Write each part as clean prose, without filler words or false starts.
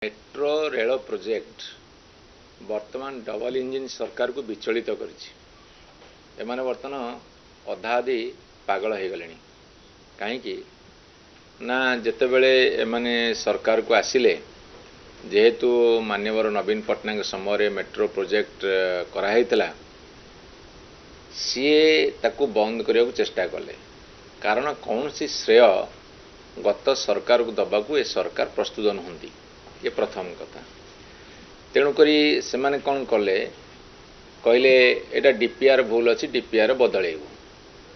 Metro rail project वर्तमान double engine सरकार को विचलित कर बर्तमान अधा अधि पागल हो गले कहीं ना जितेबले एमाने सरकार को आसिले जेहेतु माननीय नवीन पट्टनायक समय मेट्रो प्रोजेक्ट कराइला सी ताकू बंद करने को चेष्टा कले कारण कौन सी श्रेय गत सरकार को दबाकू ए सरकार प्रस्तुत नुहति ये प्रथम कथा तेणुक से माने कौन कले कहले एटा डीपीआर भूल अच्छी डीपीआर बदलेबू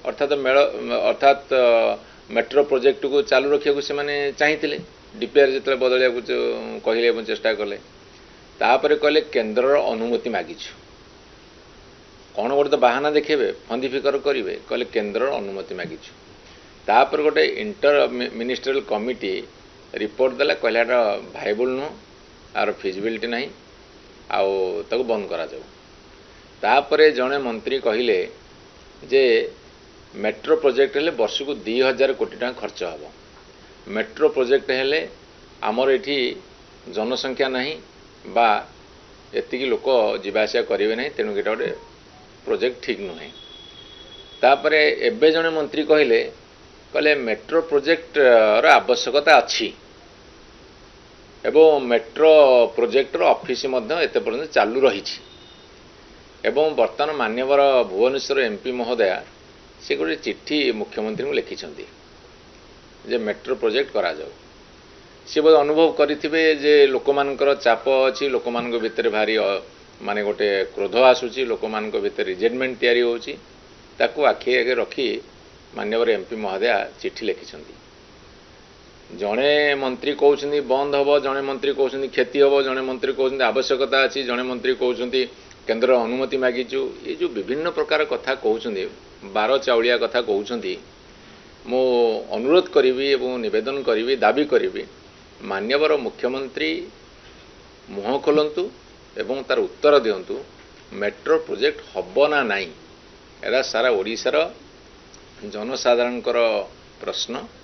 अर्थात मेट्रो प्रोजेक्ट को चालू रखा से माने चाहिए डीपीआर जो बदलिया कहले चेष्टा कले तापर कहले केन्द्र अनुमति मागिछु कौन गोटे तो बाहाना देखेबे फंदी फिकर करेंगे कहले केन्द्र अनुमति मागिछु तापर गोटे इंटर मिनिस्ट्रियल कमिटी रिपोर्ट देला कहला भाइबल नुह आर फिजिबिलिटी नहीं आउ बंद करा जाऊ तापरे जड़े मंत्री कहले जे मेट्रो प्रोजेक्ट हेले वर्ष को 2000 कोटी टका खर्च हम मेट्रो प्रोजेक्ट हेले आमर एठी जनसंख्या नहीं बा एतिकी लोक जीवासिया करेंगे नहीं तेणु एटा गोटे प्रोजेक्ट ठीक नुहे तापरे एबे जड़े मंत्री कहले मेट्रो प्रोजेक्ट रो आवश्यकता अच्छी एवं मेट्रो प्रोजेक्टर ऑफिस एत पर्यंत चालू रही एवं बर्तमान मान्यवर भुवनेश्वर एमपी महोदय से गोटे चिट्ठी मुख्यमंत्री को लिखिं जे मेट्रो प्रोजेक्ट करा जाऊ सी बहुत अनुभव करेंगे जे लोक मानकर चाप अच्छी लोक मान भितर भारी माने गोटे क्रोध आसूची लोक मान भितर रिजेटमेंट तैयारी होची ताकू आखि आगे रखी मान्यवर एमपी महोदय चिट्ठी लिखिं जड़े मंत्री कहते बंद हम जड़े मंत्री कहते क्षति हम जड़े मंत्री कहते आवश्यकता अच्छी जड़े मंत्री कहते केन्द्र अनुमति मागिचु ये जो विभिन्न प्रकार कथा कहते बार चाउलिया कथा कहते मो अनुरोध करी एवं निवेदन करी दाबी करी मान्यवर मुख्यमंत्री मुह खोलतु एवं तार उत्तर दिंतु मेट्रो प्रोजेक्ट हम ना नाई एरा सारा ओडिशार जनसाधारण प्रश्न।